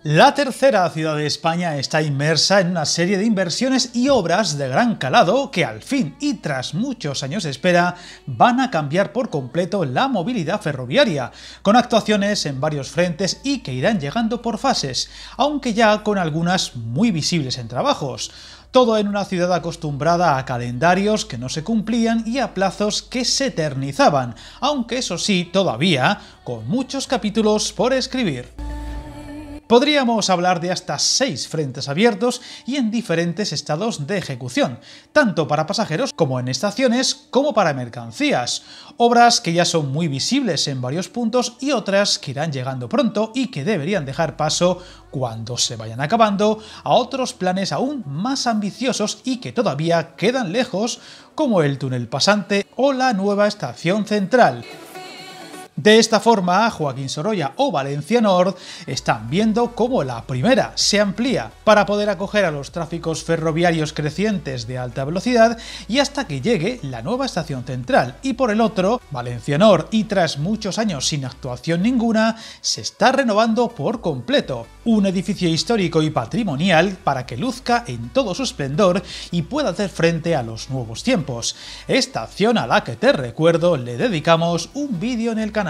La tercera ciudad de España está inmersa en una serie de inversiones y obras de gran calado que al fin y tras muchos años de espera van a cambiar por completo la movilidad ferroviaria, con actuaciones en varios frentes y que irán llegando por fases, aunque ya con algunas muy visibles en trabajos. Todo en una ciudad acostumbrada a calendarios que no se cumplían y a plazos que se eternizaban, aunque eso sí, todavía con muchos capítulos por escribir. Podríamos hablar de hasta 6 frentes abiertos y en diferentes estados de ejecución, tanto para pasajeros como en estaciones como para mercancías. Obras que ya son muy visibles en varios puntos y otras que irán llegando pronto y que deberían dejar paso, cuando se vayan acabando, a otros planes aún más ambiciosos y que todavía quedan lejos, como el túnel pasante o la nueva estación central. De esta forma, Joaquín Sorolla o Valencia North están viendo cómo la primera se amplía para poder acoger a los tráficos ferroviarios crecientes de alta velocidad y hasta que llegue la nueva estación central, y por el otro, Valencia North, y tras muchos años sin actuación ninguna, se está renovando por completo. Un edificio histórico y patrimonial para que luzca en todo su esplendor y pueda hacer frente a los nuevos tiempos. Estación a la que, te recuerdo, le dedicamos un vídeo en el canal.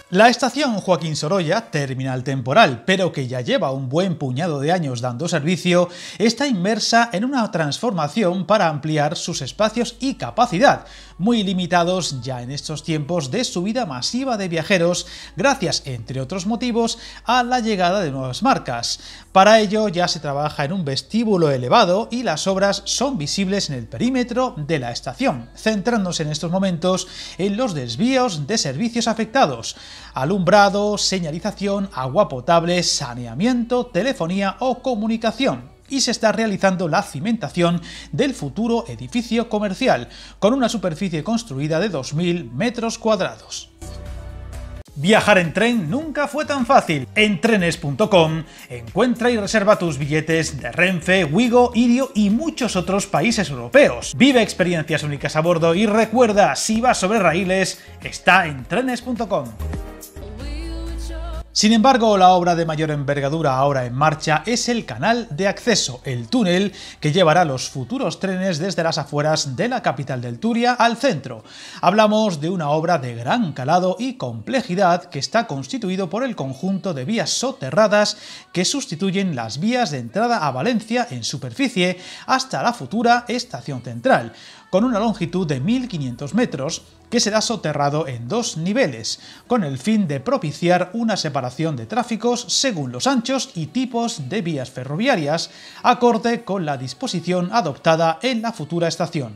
La estación Joaquín Sorolla, terminal temporal, pero que ya lleva un buen puñado de años dando servicio, está inmersa en una transformación para ampliar sus espacios y capacidad, muy limitados ya en estos tiempos de subida masiva de viajeros, gracias, entre otros motivos, a la llegada de nuevas marcas. Para ello ya se trabaja en un vestíbulo elevado y las obras son visibles en el perímetro de la estación, centrándose en estos momentos en los desvíos de servicios afectados: alumbrado, señalización, agua potable, saneamiento, telefonía o comunicación. Y se está realizando la cimentación del futuro edificio comercial, con una superficie construida de 2.000 metros cuadrados. Viajar en tren nunca fue tan fácil. En trenes.com encuentra y reserva tus billetes de Renfe, Wigo, Irio y muchos otros países europeos. Vive experiencias únicas a bordo y recuerda, si vas sobre raíles, está en trenes.com. Sin embargo, la obra de mayor envergadura ahora en marcha es el canal de acceso, el túnel que llevará los futuros trenes desde las afueras de la capital del Turia al centro. Hablamos de una obra de gran calado y complejidad que está constituido por el conjunto de vías soterradas que sustituyen las vías de entrada a Valencia en superficie hasta la futura estación central, con una longitud de 1.500 metros, que será soterrado en 2 niveles, con el fin de propiciar una separación de tráficos según los anchos y tipos de vías ferroviarias, acorde con la disposición adoptada en la futura estación.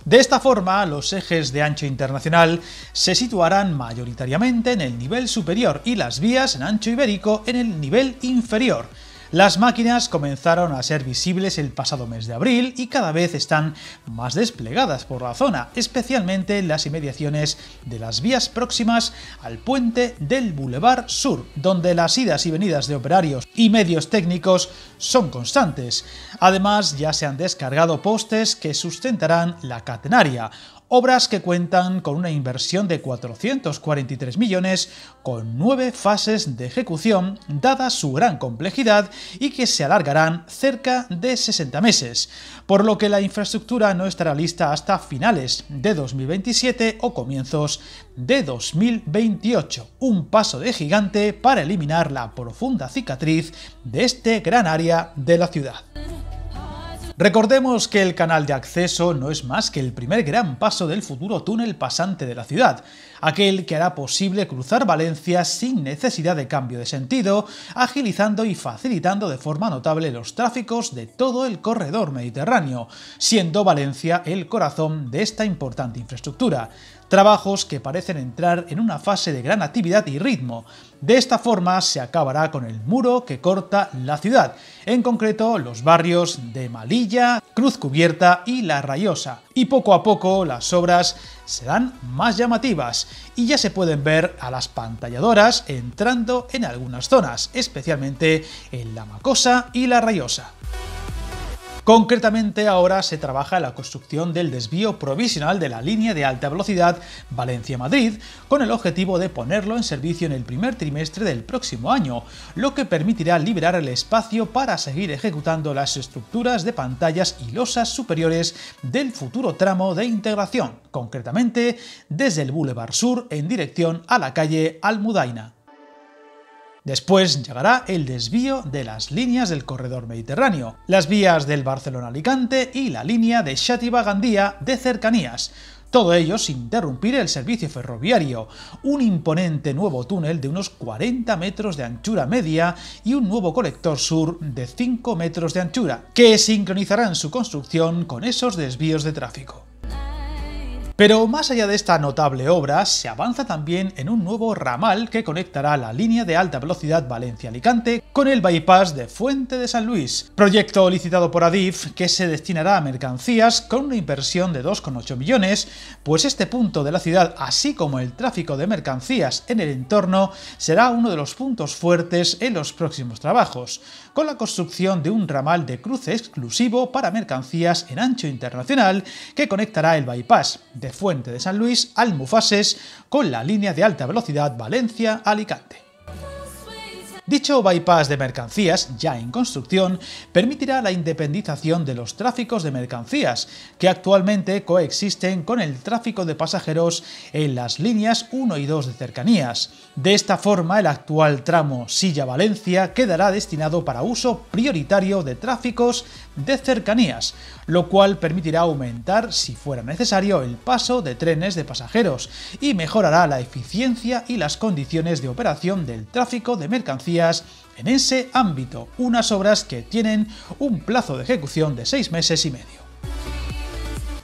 De esta forma, los ejes de ancho internacional se situarán mayoritariamente en el nivel superior y las vías en ancho ibérico en el nivel inferior. Las máquinas comenzaron a ser visibles el pasado mes de abril y cada vez están más desplegadas por la zona, especialmente en las inmediaciones de las vías próximas al puente del Boulevard Sur, donde las idas y venidas de operarios y medios técnicos son constantes. Además, ya se han descargado postes que sustentarán la catenaria, obras que cuentan con una inversión de 443 millones, con 9 fases de ejecución, dada su gran complejidad, y que se alargarán cerca de 60 meses, por lo que la infraestructura no estará lista hasta finales de 2027 o comienzos de 2028, un paso de gigante para eliminar la profunda cicatriz de este gran área de la ciudad. Recordemos que el canal de acceso no es más que el primer gran paso del futuro túnel pasante de la ciudad, aquel que hará posible cruzar Valencia sin necesidad de cambio de sentido, agilizando y facilitando de forma notable los tráficos de todo el corredor mediterráneo, siendo Valencia el corazón de esta importante infraestructura. Trabajos que parecen entrar en una fase de gran actividad y ritmo. De esta forma se acabará con el muro que corta la ciudad, en concreto los barrios de Malilla, Cruz Cubierta y La Rayosa, y poco a poco las obras serán más llamativas y ya se pueden ver a las pantalladoras entrando en algunas zonas, especialmente en La Macosa y La Rayosa. Concretamente, ahora se trabaja en la construcción del desvío provisional de la línea de alta velocidad Valencia-Madrid, con el objetivo de ponerlo en servicio en el primer trimestre del próximo año, lo que permitirá liberar el espacio para seguir ejecutando las estructuras de pantallas y losas superiores del futuro tramo de integración, concretamente desde el Boulevard Sur en dirección a la calle Almudaina. Después llegará el desvío de las líneas del corredor mediterráneo, las vías del Barcelona-Alicante y la línea de Xàtiva-Gandía de cercanías. Todo ello sin interrumpir el servicio ferroviario, un imponente nuevo túnel de unos 40 metros de anchura media y un nuevo colector sur de 5 metros de anchura, que sincronizarán su construcción con esos desvíos de tráfico. Pero más allá de esta notable obra, se avanza también en un nuevo ramal que conectará la línea de alta velocidad Valencia-Alicante con el bypass de Fuente de San Luis, proyecto licitado por Adif que se destinará a mercancías con una inversión de 2,8 millones, pues este punto de la ciudad, así como el tráfico de mercancías en el entorno, será uno de los puntos fuertes en los próximos trabajos, con la construcción de un ramal de cruce exclusivo para mercancías en ancho internacional que conectará el bypass de Fuente de San Luis a Almufases con la línea de alta velocidad Valencia-Alicante. Dicho bypass de mercancías, ya en construcción, permitirá la independización de los tráficos de mercancías, que actualmente coexisten con el tráfico de pasajeros en las líneas 1 y 2 de cercanías. De esta forma, el actual tramo Silla-Valencia quedará destinado para uso prioritario de tráficos de cercanías, lo cual permitirá aumentar, si fuera necesario, el paso de trenes de pasajeros y mejorará la eficiencia y las condiciones de operación del tráfico de mercancías en ese ámbito, unas obras que tienen un plazo de ejecución de 6 meses y medio.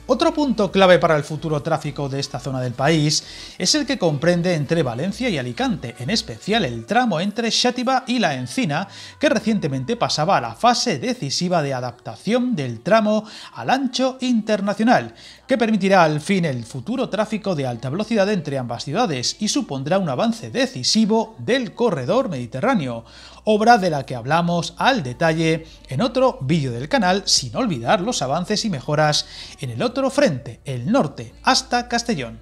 Otro punto clave para el futuro tráfico de esta zona del país es el que comprende entre Valencia y Alicante, en especial el tramo entre Xàtiva y La Encina, que recientemente pasaba a la fase decisiva de adaptación del tramo al ancho internacional, que permitirá al fin el futuro tráfico de alta velocidad entre ambas ciudades y supondrá un avance decisivo del corredor mediterráneo, obra de la que hablamos al detalle en otro vídeo del canal, sin olvidar los avances y mejoras en el otro frente, el norte, hasta Castellón.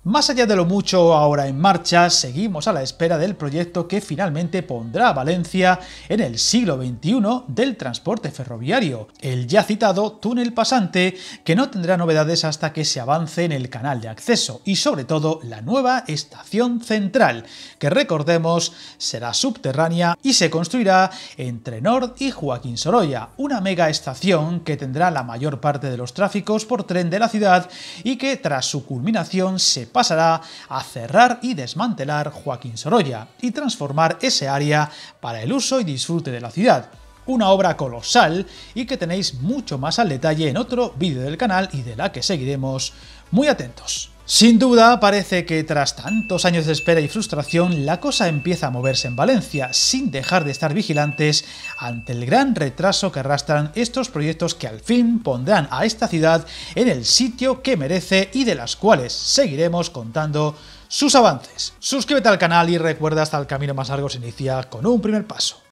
Más allá de lo mucho ahora en marcha, seguimos a la espera del proyecto que finalmente pondrá a Valencia en el siglo XXI del transporte ferroviario, el ya citado túnel pasante, que no tendrá novedades hasta que se avance en el canal de acceso y sobre todo la nueva estación central, que recordemos será subterránea y se construirá entre Nord y Joaquín Sorolla, una mega estación que tendrá la mayor parte de los tráficos por tren de la ciudad y que tras su culminación se pasará a cerrar y desmantelar Joaquín Sorolla y transformar ese área para el uso y disfrute de la ciudad. Una obra colosal y que tenéis mucho más al detalle en otro vídeo del canal y de la que seguiremos muy atentos. Sin duda, parece que tras tantos años de espera y frustración, la cosa empieza a moverse en Valencia, sin dejar de estar vigilantes ante el gran retraso que arrastran estos proyectos que al fin pondrán a esta ciudad en el sitio que merece y de las cuales seguiremos contando sus avances. Suscríbete al canal y recuerda, hasta el camino más largo se inicia con un primer paso.